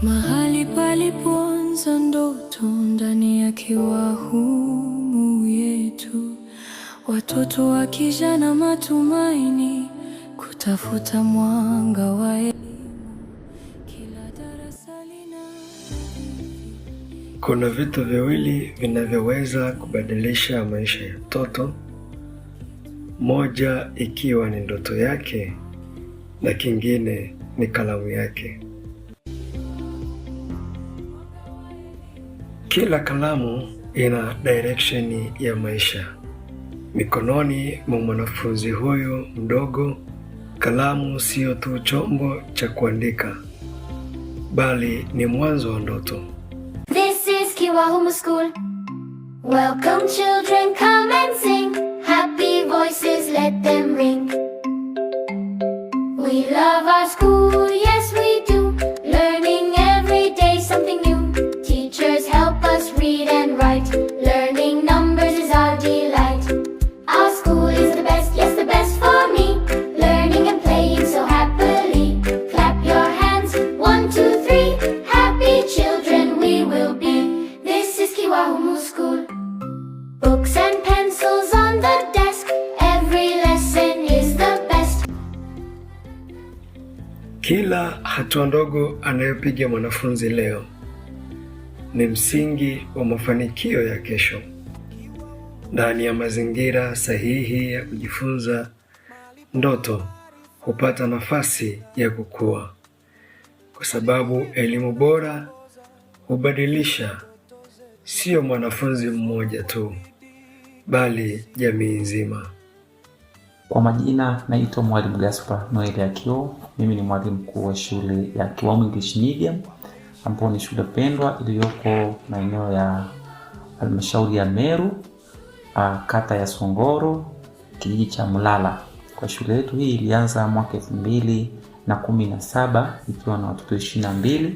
Mahali palipoanza ndoto ndani ya kiwahumu yetu, watoto wakija na matumaini kutafuta mwanga wa elimu. Kila darasa lina kuna vitu viwili vinavyoweza kubadilisha maisha ya mtoto, moja ikiwa ni ndoto yake na kingine ni kalamu yake. Kila kalamu ina direction ya maisha. Mikononi mwa mwanafunzi huyu mdogo, kalamu sio tu chombo cha kuandika, bali ni mwanzo wa ndoto. This is Kiwahumu School. Welcome children, come and sing. Happy voices, let them ring. We love our school, yes we do. Learning every day something new. Teachers help us read and write. Learning numbers is our delight. Our school is the best, yes the best for me. Learning and playing so happily. Clap your hands, 1, 2, 3. Happy children we will be. This is Kiwahumu School. Books and pencils on the desk. Every lesson is the best. Kila hatua ndogo anayopiga mwanafunzi leo ni msingi wa mafanikio ya kesho. Ndani ya mazingira sahihi ya kujifunza, ndoto hupata nafasi ya kukua, kwa sababu elimu bora hubadilisha sio mwanafunzi mmoja tu, bali jamii nzima. Kwa majina naitwa Mwalimu Gaspar Noel Akio. Mimi ni mwalimu mkuu wa shule ya Kiwahumu English Medium, ambapo ni shule pendwa iliyoko maeneo ya halmashauri ya Meru, kata ya Songoro, kijiji cha Mulala. Kwa shule yetu hii ilianza mwaka 2017 ikiwa na watoto 22,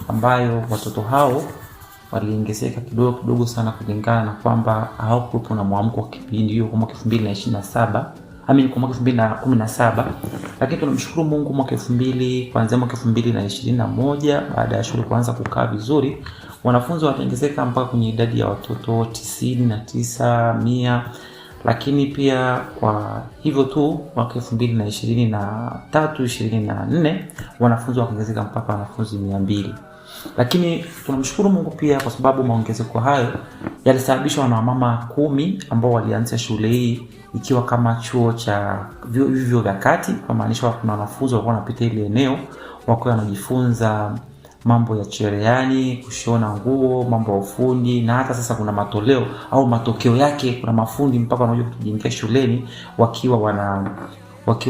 ambayo watoto hao waliongezeka kidogo sana kulingana na kwamba hawakuwa na mwamko wa kipindi hiyo kwa mwaka 2027. Kwa mwaka 2017, lakini tunamshukuru Mungu kuanzia mwaka 2021 baada ya shule kuanza kukaa vizuri, wanafunzi waliongezeka mpaka kwenye idadi ya watoto 99, 100. Lakini pia kwa hivyo tu mwaka 2023-24 wanafunzi wakaongezeka mpaka wanafunzi 200. Lakini tunamshukuru Mungu pia kwa sababu maongezeko hayo yalisababishwa na mama 10 ambao walianzisha shule hii ikiwa kama chuo cha vyuo vya kati, kwa maana kuna wanafunzi walikuwa wanapita ile eneo wakiwa wanajifunza mambo ya cherehani, kushona nguo, mambo ya ufundi, na hata sasa kuna matoleo au matokeo yake, kuna mafundi mpaka wanakuja kutujengia shuleni wakiwa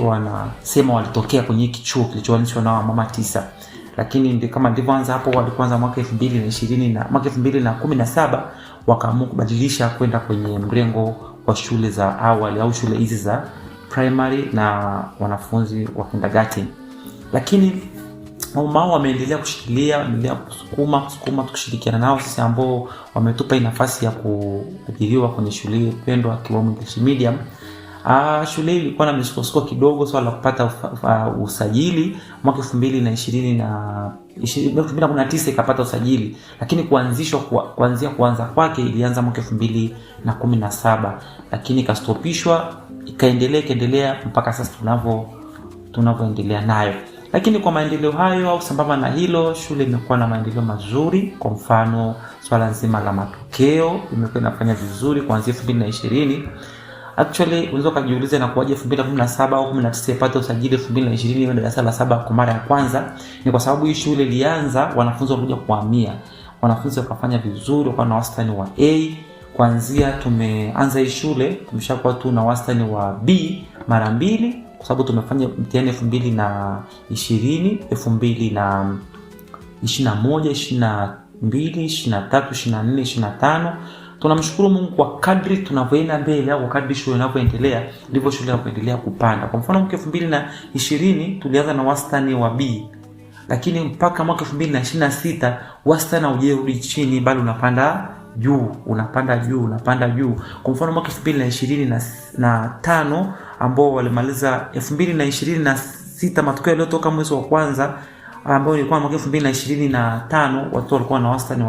wanasema walitokea kwenye hiki chuo kilichoanzishwa na mama 9. Lakini kama ndivyoanza hapo, walianza mwaka 2020 na mwaka 2017 wakaamua kubadilisha kwenda kwenye mrengo wa shule za awali au shule hizi za primary na wanafunzi wa kindergarten. Lakini wao wameendelea kushikilia, wameendelea kusukuma tukishirikiana nao sisi ambao wametupa nafasi ya kuhudhuriwa kwenye shule pendwa Kiwahumu English Medium. Shule hii ilikuwa na misukosuko kidogo swala la kupata usajili. Mwaka 2019 ikapata usajili, lakini kuanzia kuanza kwake ilianza mwaka 2017, lakini ikastopishwa, ikaendelea mpaka sasa tunavyoendelea nayo. Lakini kwa maendeleo hayo au sambamba na hilo, shule imekuwa na maendeleo mazuri. Kwa mfano, swala nzima la matokeo imekuwa inafanya vizuri kuanzia 2020. Actually unaweza kujiuliza na kuwaje 2017 au 2019 ipate usajili 2020 ndio darasa la 7 kwa mara ya kwanza. Ni kwa sababu hii shule ilianza wanafunzi walikuja kuhamia. Wanafunzi wakafanya vizuri, wakawa na wastani wa A. Kuanzia tumeanza hii shule tumeshakuwa tu na wastani wa B mara 2, kwa sababu tumefanya mtihani 2020, 2021, 23, 24, 25. Tunamshukuru Mungu kwa kadri tunavyoenda mbele au kadri shule inavyoendelea ndivyo shule inaendelea kupanda. Kwa mfano mwaka 2020 tulianza na wastani wa B, lakini mpaka mwaka 2026 wastani haujarudi chini bali unapanda juu. Kwa mfano mwaka 2025 ambao walimaliza 2026 matokeo yaliyotoka mwezi wa kwanza ambao ilikuwa mwaka 2025 watu walikuwa na wastani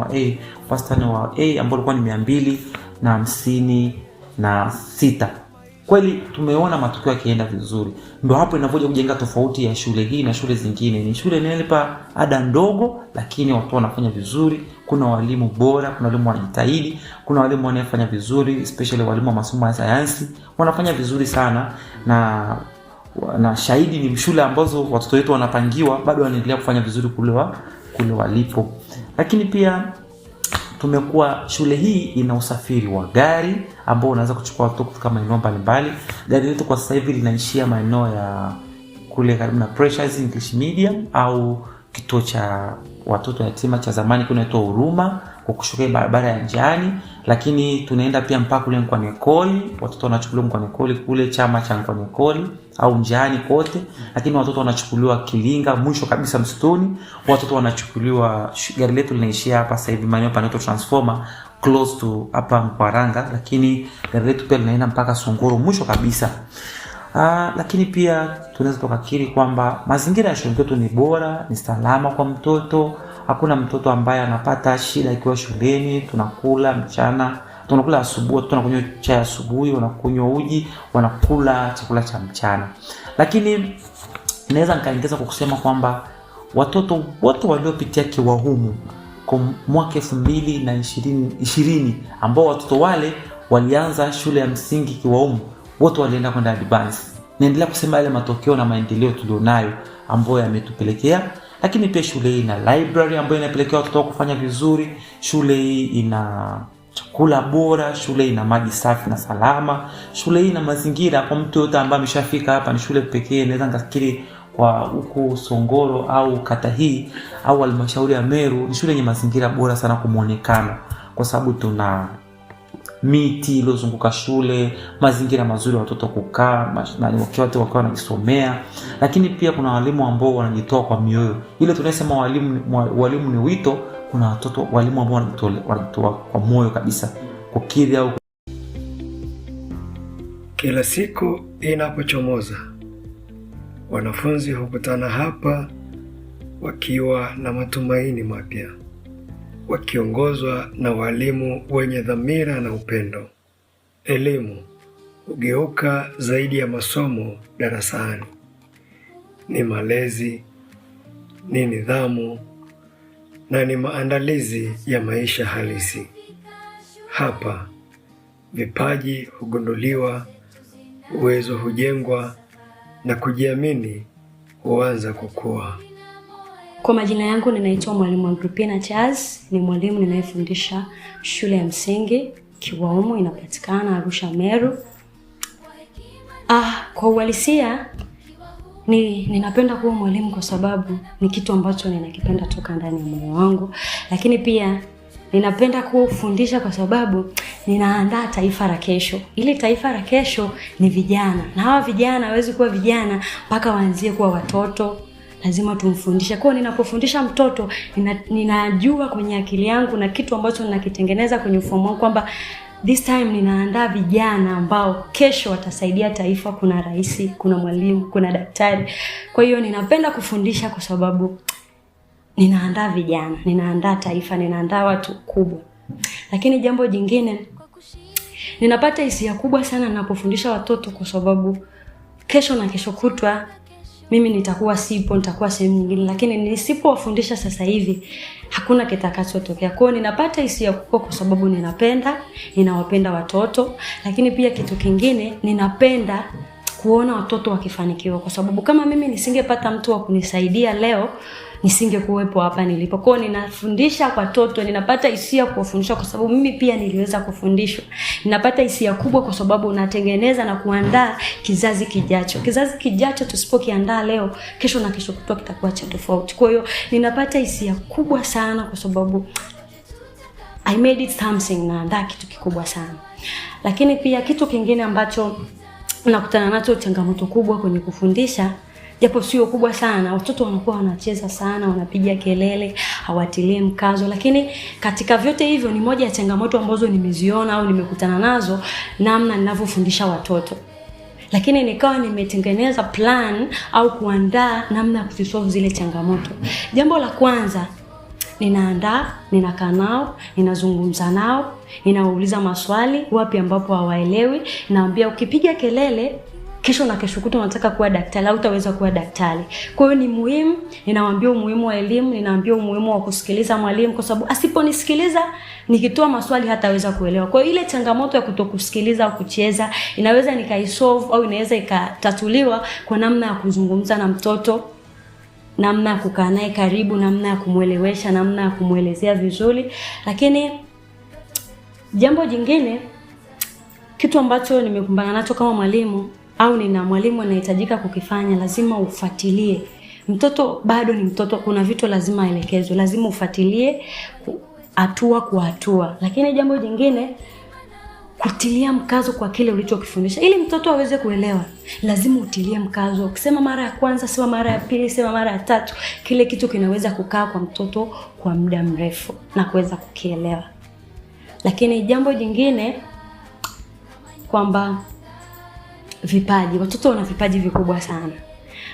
wa A ambao ulikuwa ni 256. Kweli tumeona matokeo yakienda vizuri. Ndio hapo inavoja kujenga tofauti ya shule hii na shule zingine. Ni shule inalipa ada ndogo lakini watu wanafanya vizuri. Kuna walimu bora, kuna walimu wanajitahidi, kuna walimu wanafanya vizuri, especially walimu wa masomo ya sayansi wanafanya vizuri sana, na shahidi ni shule ambazo watoto wetu wanapangiwa bado wanaendelea kufanya vizuri kule walipo. Lakini pia tumekuwa shule hii ina usafiri wa gari ambao unaweza kuchukua watoto kutoka maeneo mbalimbali. Gari letu kwa sasa hivi linaishia maeneo ya kule karibu na Precious English Medium au kituo cha watoto yatima cha zamani kunaitwa Huruma kwa kushukia barabara ya Njani, lakini tunaenda pia mpaka kule Nkwanekoli, watoto wanachukuliwa Nkwanekoli kule chama cha Nkwanekoli au Njani kote, lakini watoto wanachukuliwa Kilinga mwisho kabisa msituni, watoto wanachukuliwa. Gari letu linaishia hapa sasa hivi maeneo panaitwa Transformer close to hapa Mkwaranga, lakini gari letu pia linaenda mpaka Songoro mwisho kabisa. Lakini pia tunaweza tukakiri kwamba mazingira ya shule yetu ni bora, ni salama kwa mtoto. Hakuna mtoto ambaye anapata shida ikiwa shuleni. Tunakula mchana, tunakula asubuhi, tunakunywa chai asubuhi, wanakunywa uji, wanakula chakula cha mchana. Lakini naweza nikaongeza kwa kusema kwamba watoto wote waliopitia Kiwahumu kwa mwaka 2020 ambao watoto wale walianza shule ya msingi Kiwahumu wote walienda kwenda advance. Naendelea kusema yale matokeo na maendeleo tulionayo ambayo yametupelekea. Lakini pia shule hii ina library ambayo inapelekea watoto kufanya vizuri. Shule hii ina chakula bora, shule hii ina maji safi na salama. Shule hii ina mazingira kwa mtu yote ambaye ameshafika hapa ni shule pekee naweza nikafikiri kwa huko Songoro au kata hii au halmashauri ya Meru, ni shule yenye mazingira bora sana kumuonekano kwa sababu tuna miti iliyozunguka shule, mazingira mazuri watoto kukaa na wakiwa wanajisomea. Lakini pia kuna walimu ambao wanajitoa kwa mioyo. Ile tunasema walimu ni wito, kuna walimu ambao wanajitoa kwa moyo kabisa kukidhi au. Kila siku inapochomoza wanafunzi hukutana hapa wakiwa na matumaini mapya, wakiongozwa na walimu wenye dhamira na upendo. Elimu hugeuka zaidi ya masomo darasani. Ni malezi, ni nidhamu na ni maandalizi ya maisha halisi. Hapa vipaji hugunduliwa, uwezo hujengwa na kujiamini huanza kukua. Kwa majina yangu ninaitwa Mwalimu Agripina Charles, ni mwalimu ninayefundisha shule ya msingi Kiwahumu, inapatikana Arusha Meru. Kwa uhalisia ninapenda kuwa mwalimu kwa sababu ni kitu ambacho ninakipenda toka ndani ya moyo wangu, lakini pia ninapenda kufundisha kwa sababu ninaandaa taifa la kesho. Ili taifa la kesho ni vijana, na hawa vijana hawezi kuwa vijana mpaka waanzie kuwa watoto. Lazima tumfundishe. Kwa ninapofundisha mtoto ninajua kwenye akili yangu na kitu ambacho ninakitengeneza kwenye ufahamu wangu kwamba this time ninaandaa vijana ambao kesho watasaidia taifa. Kuna rais, kuna mwalimu, kuna daktari. Kwa hiyo ninapenda kufundisha kwa sababu ninaandaa vijana, ninaandaa taifa, ninaandaa watu kubwa. Lakini jambo jingine, ninapata hisia kubwa sana ninapofundisha watoto kwa sababu kesho na kesho kutwa mimi nitakuwa sehemu nyingine, lakini nisipowafundisha sasa hivi hakuna kitakachotokea. Kwa hiyo ninapata hisia kubwa kwa sababu ninawapenda watoto, lakini pia kitu kingine ninapenda kuona watoto wakifanikiwa kwa sababu kama mimi nisingepata mtu wa kunisaidia leo nisingekuwepo hapa nilipo. Kwa hiyo ninafundisha kwa watoto, ninapata hisia kuwafundisha kwa sababu mimi pia niliweza kufundishwa. Ninapata hisia kubwa kwa sababu unatengeneza na kuandaa kizazi kijacho. Kizazi kijacho tusipokiandaa leo, kesho na kesho kutwa kitakuwa cha tofauti. Kwa hiyo ninapata hisia kubwa sana kwa sababu I made it something, naandaa kitu kikubwa sana. Lakini pia kitu kingine ambacho nakutana nacho changamoto kubwa kwenye kufundisha, japo sio kubwa sana, watoto wanakuwa wanacheza sana, wanapiga kelele, hawatilie mkazo. Lakini katika vyote hivyo ni moja ya changamoto ambazo nimeziona au nimekutana nazo namna ninavyofundisha watoto. Lakini nikawa nimetengeneza plan au kuandaa namna ya kusolve zile changamoto. Jambo la kwanza, ninakaa nao, ninazungumza nao, ninauliza maswali wapi ambapo hawaelewi, naambia ukipiga kelele kesho na kesho kutwa unataka kuwa daktari au utaweza kuwa daktari. Kwa hiyo ni muhimu, ninawaambia umuhimu wa elimu, ninaambia umuhimu wa kusikiliza mwalimu, kwa sababu asiponisikiliza nikitoa maswali hataweza kuelewa. Kwa hiyo ile changamoto ya kutokusikiliza au kucheza inaweza nikaisolve au inaweza ikatatuliwa kwa namna ya kuzungumza na mtoto, namna ya kukaa naye karibu, namna ya kumuelewesha, namna ya kumuelezea vizuri. Lakini jambo jingine, kitu ambacho nimekumbana nacho kama mwalimu au nina mwalimu anahitajika kukifanya, lazima ufuatilie. Mtoto bado ni mtoto, kuna vitu lazima aelekezwe, lazima ufuatilie hatua kwa hatua. Lakini jambo jingine, kutilia mkazo kwa kile ulichokifundisha ili mtoto aweze kuelewa. Lazima utilie mkazo. Ukisema mara ya kwanza, sema mara ya pili, sema mara ya tatu, kile kitu kinaweza kukaa kwa mtoto kwa muda mrefu na kuweza kukielewa. Lakini jambo jingine kwamba vipaji, watoto wana vipaji vikubwa sana.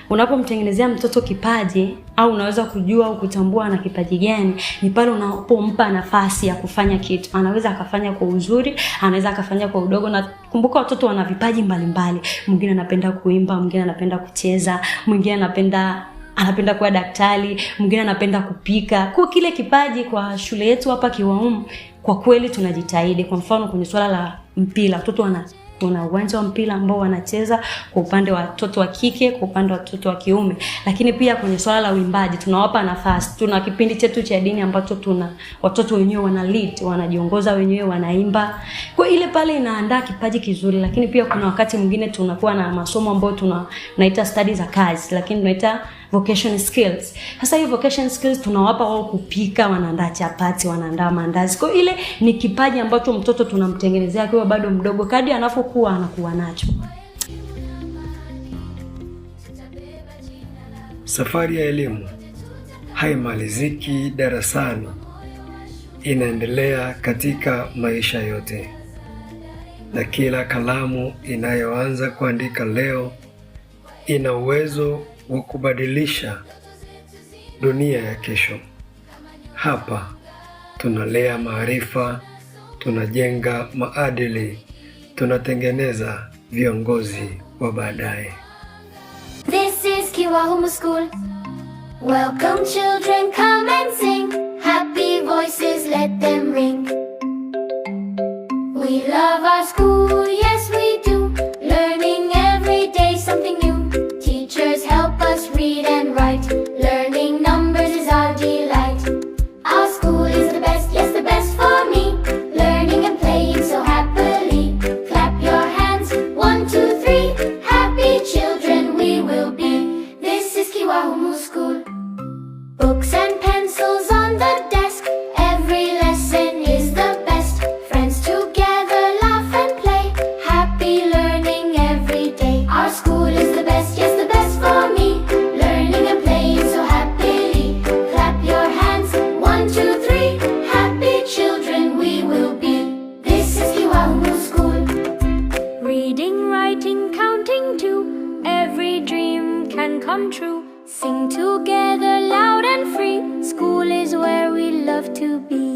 Unapomtengenezea mtoto kipaji au unaweza kujua au kutambua ana kipaji gani, ni pale unapompa nafasi ya kufanya kitu. Anaweza akafanya kwa uzuri, anaweza akafanya kwa udogo. Na kumbuka watoto wana vipaji mbalimbali. Mwingine anapenda kuimba, mwingine anapenda kucheza, mwingine anapenda kuwa daktari, mwingine anapenda kupika. Kwa kile kipaji, kwa shule yetu hapa Kiwaumu, kwa kweli tunajitahidi. Kwa mfano kwenye swala la mpira, watoto kuna uwanja wa mpira ambao wanacheza kwa upande wa watoto wa kike, kwa upande wa watoto wa kiume. Lakini pia kwenye swala la uimbaji tunawapa nafasi. Tuna kipindi chetu cha dini ambacho tuna watoto wenyewe wana lead, wanajiongoza wenyewe, wanaimba. Kwa ile pale inaandaa kipaji kizuri. Lakini pia kuna wakati mwingine tunakuwa na masomo ambayo tunaita studies za kazi, lakini tunaita vocation skills. Sasa hiyo vocation skills tunawapa wao kupika, wanaandaa chapati, wanaandaa mandazi. Kwa ile ni kipaji ambacho mtoto tunamtengenezea akiwa bado mdogo, kadri anapokuwa anakuwa nacho. Safari ya elimu haimaliziki darasani, inaendelea katika maisha yote. Na kila kalamu inayoanza kuandika leo ina uwezo wa kubadilisha dunia ya kesho. Hapa tunalea maarifa, tunajenga maadili, tunatengeneza viongozi wa baadaye. This is Kiwahumu School. Welcome children, come and sing. Happy voices, let them ring. We love our school, yes we do. Learning every day something new. Teachers help us read and write. Learning numbers is our delight. Our school is the best, yes the best for me. Learning and playing so happily. Clap your hands, 1, 2, 3. Happy children we will be. This is Kiwahumu School. Books and pencils on the desk. Every lesson is the best. Friends together laugh and play. Happy learning every day. Our school is the best, yes the best for me. Learning and playing so happily. Clap your hands, 1, 2, 3. Happy children we will be. This is Kiwahumu School. Reading, writing, counting too. Every dream can come true. Sing together loud and free. School is where we love to be.